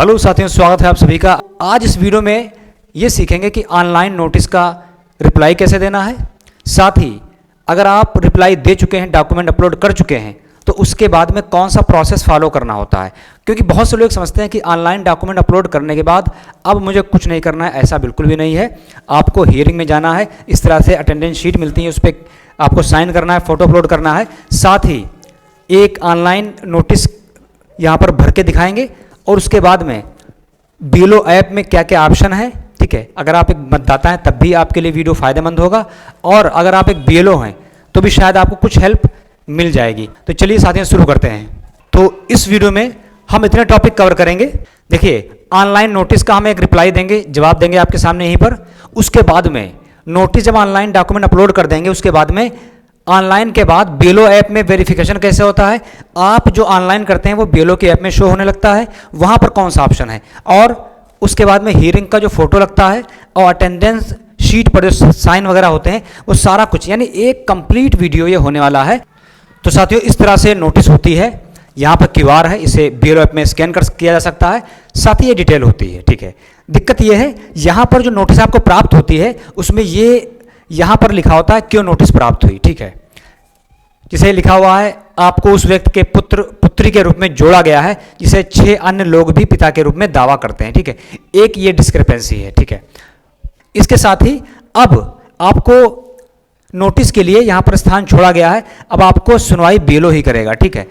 Hello साथियों, स्वागत है आप सभी का। आज इस वीडियो में ये सीखेंगे कि ऑनलाइन नोटिस का रिप्लाई कैसे देना है। साथ ही अगर आप रिप्लाई दे चुके हैं, डॉक्यूमेंट अपलोड कर चुके हैं, तो उसके बाद में कौन सा प्रोसेस फॉलो करना होता है। क्योंकि बहुत से लोग समझते हैं कि ऑनलाइन डॉक्यूमेंट अपलोड करने के बाद अब मुझे कुछ नहीं करना है। ऐसा बिल्कुल भी नहीं है। आपको हियरिंग में जाना है, इस तरह से अटेंडेंस शीट मिलती है, उस पर आपको साइन करना है, फोटो अपलोड करना है। साथ ही एक ऑनलाइन नोटिस यहाँ पर भर के दिखाएंगे और उसके बाद में बीएलओ ऐप में क्या क्या ऑप्शन है। ठीक है, अगर आप एक मतदाता हैं तब भी आपके लिए वीडियो फायदेमंद होगा, और अगर आप एक बीएलओ हैं तो भी शायद आपको कुछ हेल्प मिल जाएगी। तो चलिए साथियों शुरू करते हैं। तो इस वीडियो में हम इतने टॉपिक कवर करेंगे। देखिए, ऑनलाइन नोटिस का हम एक रिप्लाई देंगे, जवाब देंगे आपके सामने यहीं पर। उसके बाद में नोटिस जब ऑनलाइन डॉक्यूमेंट अपलोड कर देंगे, उसके बाद में ऑनलाइन के बाद बीएलओ ऐप में वेरिफिकेशन कैसे होता है। आप जो ऑनलाइन करते हैं वो बीएलओ के ऐप में शो होने लगता है, वहाँ पर कौन सा ऑप्शन है, और उसके बाद में हियरिंग का जो फोटो लगता है और अटेंडेंस शीट पर जो साइन वगैरह होते हैं, वो सारा कुछ, यानी एक कंप्लीट वीडियो ये होने वाला है। तो साथियों, इस तरह से नोटिस होती है। यहाँ पर क्यूआर है, इसे बीएलओ ऐप में स्कैन कर किया जा सकता है। साथ ही ये डिटेल होती है। ठीक है, दिक्कत ये है, यहाँ पर जो नोटिस आपको प्राप्त होती है उसमें ये यहाँ पर लिखा होता है क्यों नोटिस प्राप्त हुई। ठीक है, जिसे लिखा हुआ है आपको उस व्यक्ति के पुत्री के रूप में जोड़ा गया है, जिसे 6 अन्य लोग भी पिता के रूप में दावा करते हैं। ठीक है, एक ये डिस्क्रिपेंसी है। ठीक है, इसके साथ ही अब आपको नोटिस के लिए यहाँ पर स्थान छोड़ा गया है। अब आपको सुनवाई बीएलओ ही करेगा। ठीक है,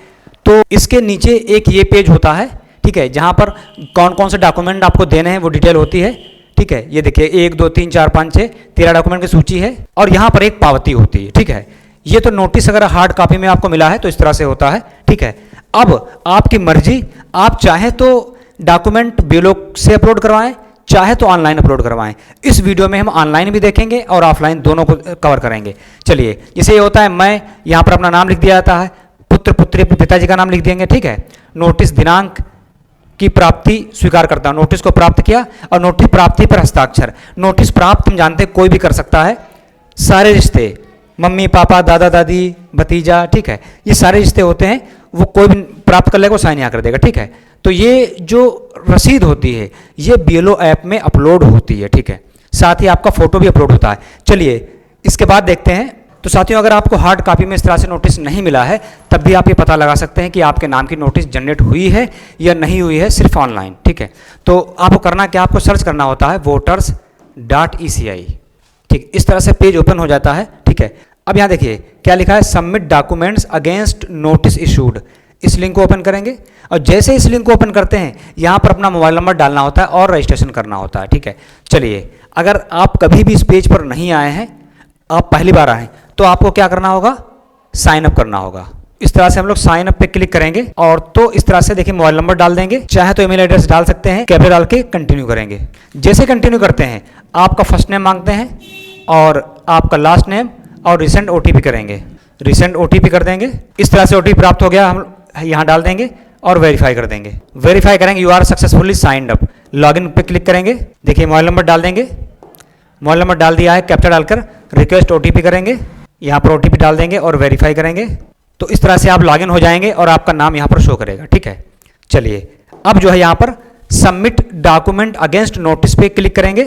तो इसके नीचे एक ये पेज होता है। ठीक है, जहाँ पर कौन कौन से डॉक्यूमेंट आपको देने हैं वो डिटेल होती है। ठीक है, ये देखिए 1 2 3 4 5 6 13 डॉक्यूमेंट की सूची है, और यहाँ पर एक पावती होती है। ठीक है, ये तो नोटिस अगर हार्ड कॉपी में आपको मिला है तो इस तरह से होता है। ठीक है, अब आपकी मर्जी, आप चाहे तो डॉक्यूमेंट बीएलओ से अपलोड करवाएं, चाहे तो ऑनलाइन अपलोड करवाएं। इस वीडियो में हम ऑनलाइन भी देखेंगे और ऑफलाइन दोनों को कवर करेंगे। चलिए, जैसे ये होता है, मैं यहाँ पर अपना नाम लिख दिया जाता है, पुत्र पुत्री अपने पिताजी का नाम लिख देंगे। ठीक है, नोटिस दिनांक की प्राप्ति स्वीकार करता हूं, नोटिस को प्राप्त किया, और नोटिस प्राप्ति पर हस्ताक्षर। नोटिस प्राप्त हम जानते हैं कोई भी कर सकता है। सारे रिश्ते, मम्मी पापा दादा दादी भतीजा, ठीक है, ये सारे रिश्ते होते हैं, वो कोई भी प्राप्त कर लेगा, वो साइन यहाँ कर देगा। ठीक है, तो ये जो रसीद होती है ये बीएलओ ऐप में अपलोड होती है। ठीक है, साथ ही आपका फोटो भी अपलोड होता है। चलिए इसके बाद देखते हैं। तो साथियों, अगर आपको हार्ड कॉपी में इस तरह से नोटिस नहीं मिला है, तब भी आप ये पता लगा सकते हैं कि आपके नाम की नोटिस जनरेट हुई है या नहीं हुई है, सिर्फ ऑनलाइन। ठीक है, तो आपको करना क्या, आपको सर्च करना होता है voters.eci। ठीक, इस तरह से पेज ओपन हो जाता है। ठीक है, अब यहाँ देखिए क्या लिखा है, submit documents against notice issued. इस लिंक को ओपन करेंगे, और जैसे इस लिंक को ओपन करते हैं, यहाँ पर अपना मोबाइल नंबर डालना होता है और रजिस्ट्रेशन करना होता है। ठीक है, चलिए, अगर आप कभी भी इस पेज पर नहीं आए हैं, आप पहली बार आए, तो आपको क्या करना होगा, साइन अप करना होगा। इस तरह से हम लोग साइन अप पे क्लिक करेंगे, और तो इस तरह से देखिए मोबाइल नंबर डाल देंगे, चाहे तो ईमेल एड्रेस डाल सकते हैं, कैप्चा डाल के कंटिन्यू करेंगे। जैसे कंटिन्यू करते हैं, आपका फर्स्ट नेम मांगते हैं और आपका लास्ट नेम, और रिसेंट ओटीपी करेंगे, रिसेंट ओटीपी कर देंगे। इस तरह से ओटीपी प्राप्त हो गया, हम यहाँ डाल देंगे और वेरीफाई कर देंगे। वेरीफाई करेंगे, you are successfully signed up. Login पे क्लिक करेंगे, देखिए मोबाइल नंबर डाल देंगे, मोबाइल नंबर डाल दिया है, कैप्चा डालकर रिक्वेस्ट ओटीपी करेंगे, यहाँ पर ओटीपी डाल देंगे और वेरीफाई करेंगे। तो इस तरह से आप लॉगिन हो जाएंगे और आपका नाम यहाँ पर शो करेगा। ठीक है, चलिए अब जो है यहाँ पर सबमिट डॉक्यूमेंट अगेंस्ट नोटिस पे क्लिक करेंगे।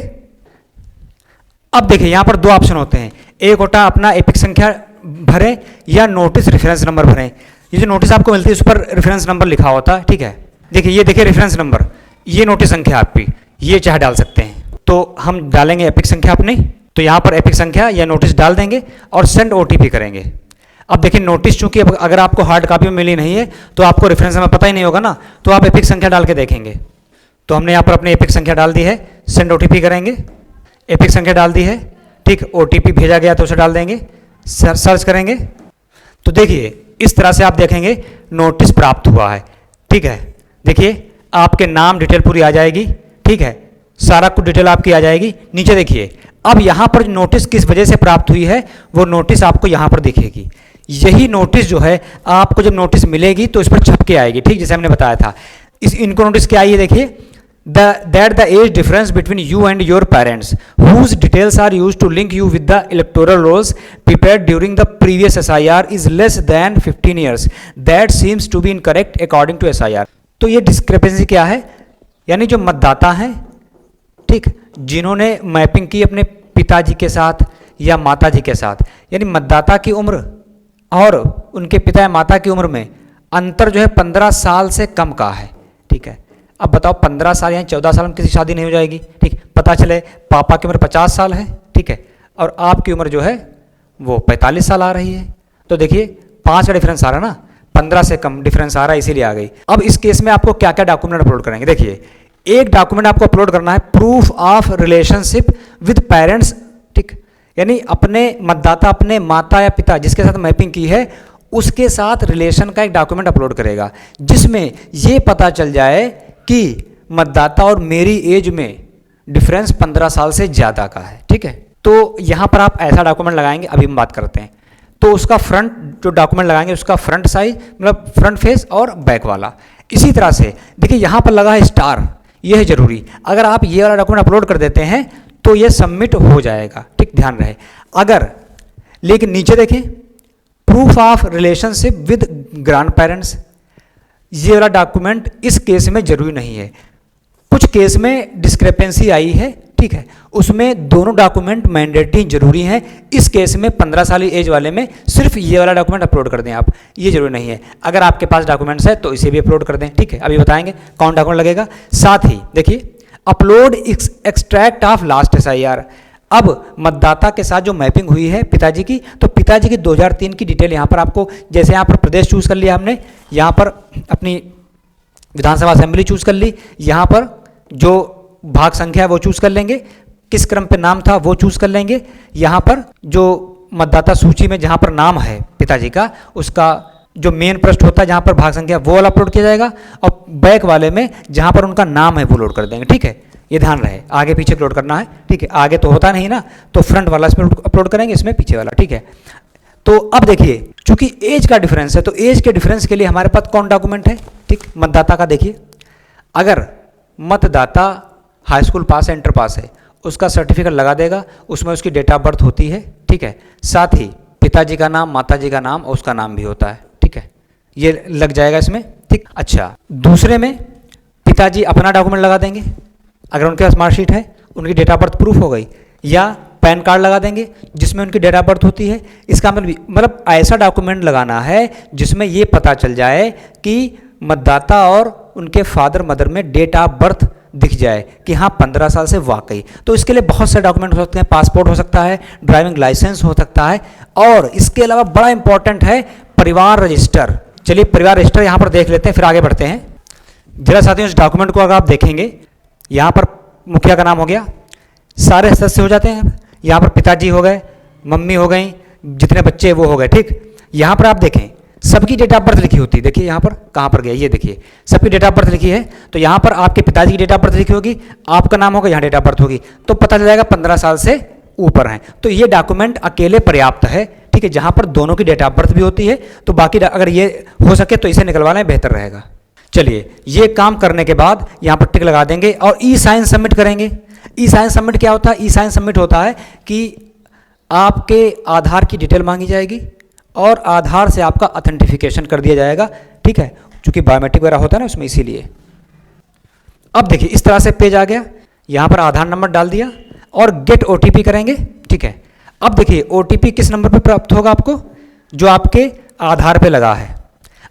अब देखिए यहाँ पर 2 ऑप्शन होते हैं, एक होता है अपना एपिक संख्या भरें या नोटिस रेफरेंस नंबर भरें। ये जो नोटिस आपको मिलती है उस पर रेफरेंस नंबर लिखा होता है। ठीक है, देखिए ये देखिए रेफरेंस नंबर, ये नोटिस संख्या आपकी, ये चाहे डाल सकते हैं। तो हम डालेंगे एपिक संख्या अपनी, तो यहाँ पर एपिक संख्या या नोटिस डाल देंगे और सेंड ओटीपी करेंगे। अब देखिए नोटिस चूंकि अगर आपको हार्ड कॉपी में मिली नहीं है तो आपको रेफरेंस नंबर पता ही नहीं होगा ना, तो आप एपिक संख्या डाल के देखेंगे। तो हमने यहाँ पर अपनी एपिक संख्या डाल दी है, सेंड ओटीपी करेंगे, एपिक संख्या डाल दी है। ठीक, ओटीपी भेजा गया तो उसे डाल देंगे, सर्च करेंगे, तो देखिए इस तरह से आप देखेंगे नोटिस प्राप्त हुआ है। ठीक है, देखिए आपके नाम डिटेल पूरी आ जाएगी। ठीक है, सारा कुछ डिटेल आपकी आ जाएगी। नीचे देखिए, अब यहाँ पर नोटिस किस वजह से प्राप्त हुई है वो नोटिस आपको यहाँ पर दिखेगी। यही नोटिस जो है आपको जब नोटिस मिलेगी तो इस पर छप के आएगी। ठीक, जैसे हमने बताया था, इनको नोटिस क्या आई है, देखिए that the age difference between you and your parents whose details are used to link you with the electoral rolls prepared during the previous SIR is less than 15 years. That seems to be incorrect according to SIR. तो ये discrepancy क्या है, यानी जो मतदाता हैं, ठीक, जिन्होंने मैपिंग की अपने पिताजी के साथ या माताजी के साथ, यानी मतदाता की उम्र और उनके पिता या माता की उम्र में अंतर जो है 15 साल से कम का है, ठीक है। अब बताओ 15 साल या 14 साल में किसी शादी नहीं हो जाएगी, ठीक। पता चले पापा की उम्र 50 साल है, ठीक है, और आपकी उम्र जो है वो 45 साल आ रही है, तो देखिए 5 का डिफरेंस आ रहा है ना, 15 से कम डिफरेंस आ रहा है, इसीलिए आ गई। अब इस केस में आपको क्या क्या डॉक्यूमेंट अपलोड करेंगे, देखिए एक डॉक्यूमेंट आपको अपलोड करना है proof of relationship with parents, ठीक, यानी अपने मतदाता अपने माता या पिता जिसके साथ मैपिंग की है उसके साथ रिलेशन का एक डॉक्यूमेंट अपलोड करेगा, जिसमें ये पता चल जाए कि मतदाता और मेरी एज में डिफरेंस 15 साल से ज़्यादा का है, ठीक है। तो यहाँ पर आप ऐसा डॉक्यूमेंट लगाएंगे, अभी हम बात करते हैं। तो उसका फ्रंट जो डॉक्यूमेंट लगाएंगे उसका फ्रंट साइज मतलब फ्रंट फेस और बैक वाला। इसी तरह से देखिए यहाँ पर लगा है स्टार, ये है जरूरी, अगर आप ये वाला डॉक्यूमेंट अपलोड कर देते हैं तो ये सबमिट हो जाएगा, ठीक, ध्यान रहे। अगर लेकिन नीचे देखें proof of relationship with grand parents, ये वाला डॉक्यूमेंट इस केस में जरूरी नहीं है, कुछ केस में डिस्क्रिपेंसी आई है, ठीक है, उसमें दोनों डॉक्यूमेंट मैंडेटरी जरूरी हैं। इस केस में 15 साल एज वाले में सिर्फ ये वाला डॉक्यूमेंट अपलोड कर दें आप, ये जरूरी नहीं है। अगर आपके पास डॉक्यूमेंट्स है तो इसे भी अपलोड कर दें, ठीक है, अभी बताएंगे कौन डॉक्यूमेंट लगेगा। साथ ही देखिए upload extract of last SIR, अब मतदाता के साथ जो मैपिंग हुई है पिताजी की, तो पिताजी की 2003 की डिटेल यहाँ पर आपको, जैसे यहाँ पर प्रदेश चूज कर लिया हमने, यहाँ पर अपनी विधानसभा असेंबली चूज कर ली, यहाँ पर जो भाग संख्या है वो चूज कर लेंगे, किस क्रम पे नाम था वो चूज कर लेंगे, यहाँ पर जो मतदाता सूची में जहाँ पर नाम है पिताजी का उसका जो मेन पृष्ठ होता है जहाँ पर भाग संख्या वो वाला अपलोड किया जाएगा, और बैक वाले में जहाँ पर उनका नाम है वो लोड कर देंगे, ठीक है। ये ध्यान रहे आगे पीछे लोड करना है, ठीक है, आगे तो होता नहीं ना, तो फ्रंट वाला इसमें अपलोड करेंगे, इसमें पीछे वाला, ठीक है। तो अब देखिए चूंकि एज का डिफरेंस है तो एज के डिफरेंस के लिए हमारे पास कौन डॉक्यूमेंट है, ठीक, मतदाता का। देखिए अगर मतदाता हाई स्कूल पास है, इंटर पास है, उसका सर्टिफिकेट लगा देगा, उसमें उसकी डेट ऑफ बर्थ होती है, ठीक है, साथ ही पिताजी का नाम माताजी का नाम और उसका नाम भी होता है, ठीक है, ये लग जाएगा इसमें, ठीक। अच्छा, दूसरे में पिताजी अपना डॉक्यूमेंट लगा देंगे, अगर उनके पास मार्कशीट है, उनकी डेट ऑफ बर्थ प्रूफ हो गई, या पैन कार्ड लगा देंगे जिसमें उनकी डेट ऑफ बर्थ होती है। इसका मतलब ऐसा डॉक्यूमेंट लगाना है जिसमें ये पता चल जाए कि मतदाता और उनके फादर मदर में डेट ऑफ बर्थ दिख जाए कि हाँ 15 साल से वाकई। तो इसके लिए बहुत से डॉक्यूमेंट हो सकते हैं, पासपोर्ट हो सकता है, ड्राइविंग लाइसेंस हो सकता है, और इसके अलावा बड़ा इंपॉर्टेंट है परिवार रजिस्टर। चलिए परिवार रजिस्टर यहाँ पर देख लेते हैं, फिर आगे बढ़ते हैं। जरा साथियों इस डॉक्यूमेंट को अगर आप देखेंगे, यहाँ पर मुखिया का नाम हो गया, सारे सदस्य हो जाते हैं, यहाँ पर पिताजी हो गए, मम्मी हो गई, जितने बच्चे वो हो गए, ठीक। यहाँ पर आप देखें सबकी डेट ऑफ बर्थ लिखी होती है, देखिए यहाँ पर कहाँ पर गया, ये देखिए सबकी डेट ऑफ बर्थ लिखी है, तो यहाँ पर आपके पिताजी की डेट ऑफ बर्थ लिखी होगी, आपका नाम होगा, यहाँ डेट ऑफ बर्थ होगी, तो पता चल जाएगा 15 साल से ऊपर हैं। तो ये डॉक्यूमेंट अकेले पर्याप्त है, ठीक है, जहाँ पर दोनों की डेट ऑफ बर्थ भी होती है, तो बाकी अगर ये हो सके तो इसे निकलवा लें, बेहतर रहेगा। चलिए ये काम करने के बाद यहाँ पर टिक लगा देंगे और ई साइन सबमिट करेंगे। ई साइन सबमिट क्या होता है? ई साइन सबमिट होता है कि आपके आधार की डिटेल मांगी जाएगी और आधार से आपका ऑथेंटिफिकेशन कर दिया जाएगा, ठीक है, क्योंकि बायोमेट्रिक वगैरह होता है ना उसमें, इसीलिए। अब देखिए इस तरह से पेज आ गया, यहाँ पर आधार नंबर डाल दिया और गेट OTP करेंगे, ठीक है। अब देखिए OTP किस नंबर पर प्राप्त होगा आपको? जो आपके आधार पे लगा है,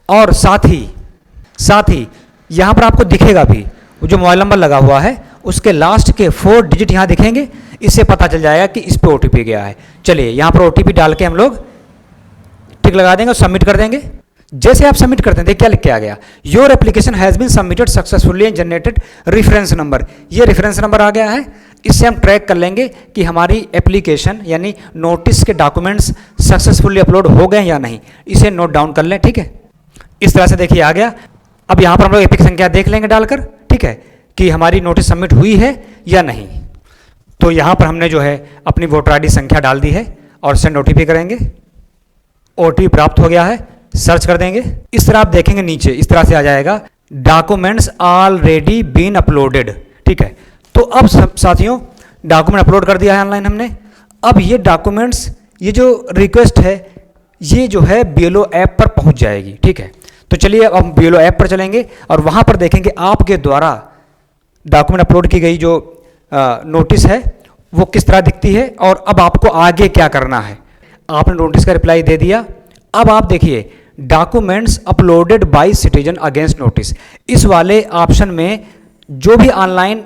और साथ ही यहाँ पर आपको दिखेगा भी जो मोबाइल नंबर लगा हुआ है उसके लास्ट के 4 डिजिट यहाँ दिखेंगे, इससे पता चल जाएगा कि इस पे OTP गया है। चलिए यहाँ पर OTP डाल के हम लोग टिक लगा देंगे और सबमिट कर देंगे। जैसे आप सबमिट करते हैं देखिए क्या लिख के आ गया, your application has been submitted successfully and generated reference number. ये रेफरेंस नंबर आ गया है, इससे हम ट्रैक कर लेंगे कि हमारी एप्लीकेशन यानी नोटिस के डॉक्यूमेंट्स सक्सेसफुली अपलोड हो गए या नहीं, इसे नोट डाउन कर लें, ठीक है। इस तरह से देखिए आ गया। अब यहाँ पर हम लोग एपिक संख्या देख लेंगे डालकर, ठीक है, कि हमारी नोटिस सबमिट हुई है या नहीं। तो यहाँ पर हमने जो है अपनी वोटर ID संख्या डाल दी है और सेंड OTP करेंगे। OTP प्राप्त हो गया है, सर्च कर देंगे। इस तरह आप देखेंगे नीचे इस तरह से आ जाएगा, डॉक्यूमेंट्स ऑलरेडी बीन अपलोडेड, ठीक है। तो अब साथियों डॉक्यूमेंट अपलोड कर दिया है ऑनलाइन हमने। अब ये डॉक्यूमेंट्स, ये जो रिक्वेस्ट है ये जो है BLO ऐप पर पहुंच जाएगी, ठीक है। तो चलिए अब हम BLO ऐप पर चलेंगे और वहां पर देखेंगे आपके द्वारा डॉक्यूमेंट अपलोड की गई जो नोटिस है वो किस तरह दिखती है और अब आपको आगे क्या करना है। आपने नोटिस का रिप्लाई दे दिया। अब आप देखिए documents uploaded by citizen against notice, इस वाले ऑप्शन में जो भी ऑनलाइन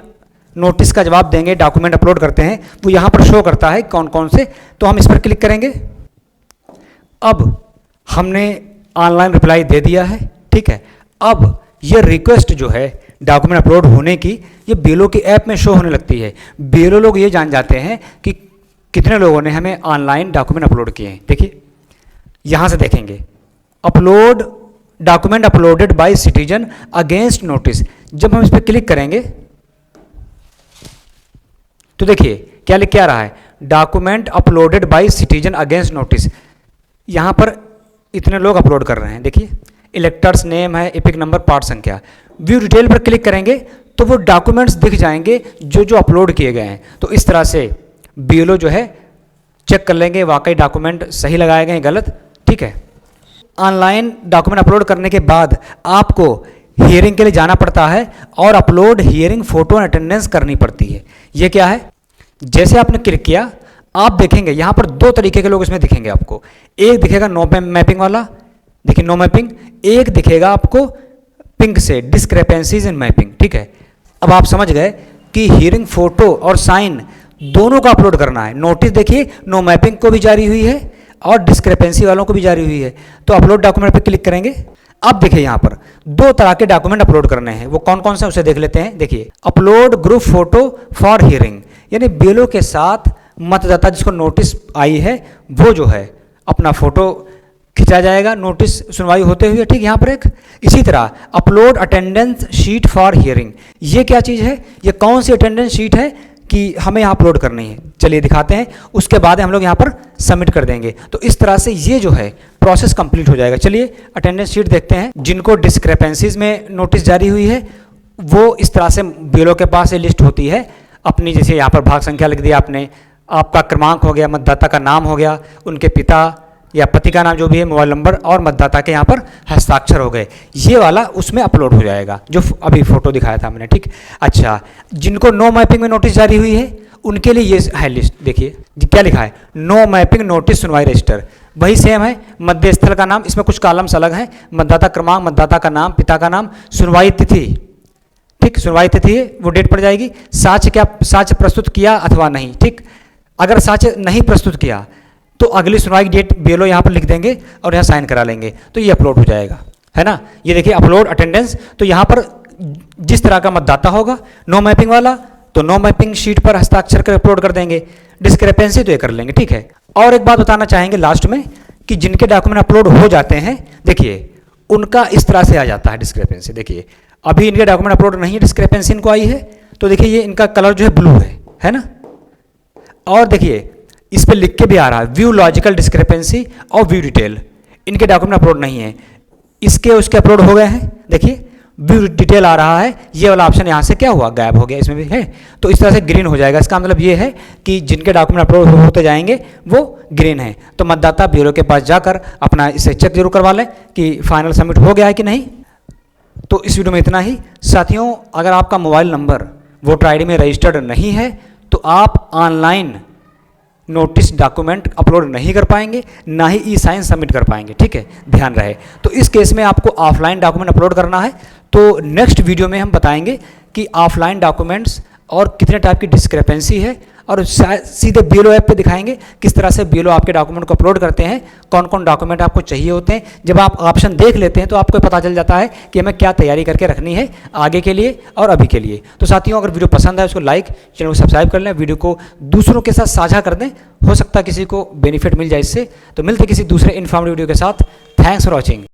नोटिस का जवाब देंगे, डॉक्यूमेंट अपलोड करते हैं, वो यहाँ पर शो करता है कौन कौन से। तो हम इस पर क्लिक करेंगे। अब हमने ऑनलाइन रिप्लाई दे दिया है, ठीक है। अब ये रिक्वेस्ट जो है डॉक्यूमेंट अपलोड होने की, ये बीएलओ की ऐप में शो होने लगती है। बीएलओ लोग ये जान जाते हैं कि कितने लोगों ने हमें ऑनलाइन डॉक्यूमेंट अपलोड किए हैं। देखिए यहाँ से देखेंगे upload document uploaded by citizen against notice. जब हम इस पर क्लिक करेंगे तो देखिए क्या लिख के आ रहा है, document uploaded by citizen against notice. यहाँ पर इतने लोग अपलोड कर रहे हैं। देखिए इलेक्टर्स नेम है, एपिक नंबर, पार्ट संख्या। व्यू डिटेल पर क्लिक करेंगे तो वो डॉक्यूमेंट्स दिख जाएंगे जो जो अपलोड किए गए हैं। तो इस तरह से बीएलओ जो है चेक कर लेंगे वाकई डॉक्यूमेंट सही लगाए गए गलत, ठीक है। ऑनलाइन डॉक्यूमेंट अपलोड करने के बाद आपको हियरिंग के लिए जाना पड़ता है और upload hearing photo and attendance करनी पड़ती है। ये क्या है, जैसे आपने क्लिक किया आप देखेंगे यहाँ पर दो तरीके के लोग इसमें दिखेंगे आपको। एक दिखेगा नो मैपिंग वाला, देखिए नो मैपिंग। एक दिखेगा आपको पिंक से डिस्क्रेपेंसीज इन मैपिंग, ठीक है। अब आप समझ गए कि हियरिंग फोटो और साइन दोनों का अपलोड करना है। नोटिस देखिए नो मैपिंग को भी जारी हुई है और डिस्क्रेपेंसी वालों को भी जारी हुई है। तो अपलोड डॉक्यूमेंट पे क्लिक करेंगे। अब देखिए यहाँ पर दो तरह के डॉक्यूमेंट अपलोड करने हैं, वो कौन कौन से उसे देख लेते हैं। देखिए upload group photo for hearing, यानी बीएलओ के साथ मतदाता जिसको नोटिस आई है वो जो है अपना फोटो खिंचा जाएगा नोटिस सुनवाई होते हुए, ठीक। यहाँ पर एक इसी तरह upload attendance sheet for hearing, ये क्या चीज़ है, ये कौन सी अटेंडेंस शीट है कि हमें यहाँ अपलोड करनी है। चलिए दिखाते हैं, उसके बाद हम लोग यहाँ पर सबमिट कर देंगे। तो इस तरह से ये जो है प्रोसेस कंप्लीट हो जाएगा। चलिए अटेंडेंस शीट देखते हैं। जिनको डिस्क्रेपेंसीज में नोटिस जारी हुई है वो इस तरह से बीएलओ के पास ये लिस्ट होती है अपनी, जैसे यहाँ पर भाग संख्या लिख दिया आपने, आपका क्रमांक हो गया, मतदाता का नाम हो गया, उनके पिता या पति का नाम जो भी है, मोबाइल नंबर और मतदाता के यहाँ पर हस्ताक्षर हो गए। ये वाला उसमें अपलोड हो जाएगा जो अभी फोटो दिखाया था मैंने, ठीक। अच्छा, जिनको नो मैपिंग में नोटिस जारी हुई है उनके लिए ये है लिस्ट। देखिए क्या लिखा है, नो मैपिंग नोटिस सुनवाई रजिस्टर, वही सेम है। मध्य स्थल का नाम, इसमें कुछ कॉलम्स अलग हैं, मतदाता क्रमांक, मतदाता का नाम, पिता का नाम, सुनवाई तिथि, ठीक। सुनवाई तिथि है वो डेट पड़ जाएगी। साक्ष्य क्या, साक्ष्य प्रस्तुत किया अथवा नहीं, ठीक। अगर साक्ष्य नहीं प्रस्तुत किया तो अगली सुनवाई की डेट बीएलओ यहाँ पर लिख देंगे और यहाँ साइन करा लेंगे, तो ये अपलोड हो जाएगा, है ना। ये देखिए अपलोड अटेंडेंस, तो यहाँ पर जिस तरह का मतदाता होगा नो मैपिंग वाला तो नो मैपिंग शीट पर हस्ताक्षर कर अपलोड कर देंगे, डिस्क्रेपेंसी तो ये कर लेंगे, ठीक है। और एक बात बताना चाहेंगे लास्ट में कि जिनके डॉक्यूमेंट अपलोड हो जाते हैं, देखिए उनका इस तरह से आ जाता है डिस्क्रेपेंसी। देखिए अभी इनके डॉक्यूमेंट अपलोड नहीं है, डिस्क्रेपेंसी इनको आई है, तो देखिए ये इनका कलर जो है ब्लू है ना। और देखिए इस पे लिख के भी आ रहा है व्यू लॉजिकल डिस्क्रेपेंसी और व्यू डिटेल, इनके डॉक्यूमेंट अपलोड नहीं है, इसके उसके अपलोड हो गए हैं। देखिए व्यू डिटेल आ रहा है, ये वाला ऑप्शन यहाँ से क्या हुआ, गायब हो गया, इसमें भी है। तो इस तरह से ग्रीन हो जाएगा। इसका मतलब ये है कि जिनके डॉक्यूमेंट अपलोड होते जाएंगे वो ग्रीन है। तो मतदाता ब्यूरो के पास जाकर अपना इसे चेक जरूर करवा लें कि फाइनल सबमिट हो गया है कि नहीं। तो इस वीडियो में इतना ही। साथियों, अगर आपका मोबाइल नंबर वोटर आईडी में रजिस्टर्ड नहीं है तो आप ऑनलाइन नोटिस डॉक्यूमेंट अपलोड नहीं कर पाएंगे, ना ही ई साइन सबमिट कर पाएंगे, ठीक है, ध्यान रहे। तो इस केस में आपको ऑफलाइन डॉक्यूमेंट अपलोड करना है। तो नेक्स्ट वीडियो में हम बताएंगे कि ऑफलाइन डॉक्यूमेंट्स और कितने टाइप की डिस्क्रेपेंसी है, और सीधे बीएलओ ऐप पे दिखाएंगे किस तरह से बीएलओ आपके डॉक्यूमेंट को अपलोड करते हैं, कौन कौन डॉक्यूमेंट आपको चाहिए होते हैं। जब आप ऑप्शन देख लेते हैं तो आपको पता चल जाता है कि हमें क्या तैयारी करके रखनी है आगे के लिए और अभी के लिए। तो साथियों, अगर वीडियो पसंद आए उसको लाइक, चैनल को सब्सक्राइब कर लें, वीडियो को दूसरों के साथ साझा कर दें, हो सकता है किसी को बेनिफिट मिल जाए इससे। तो मिलते किसी दूसरे इन्फॉर्मेटिव वीडियो के साथ। Thanks for watching.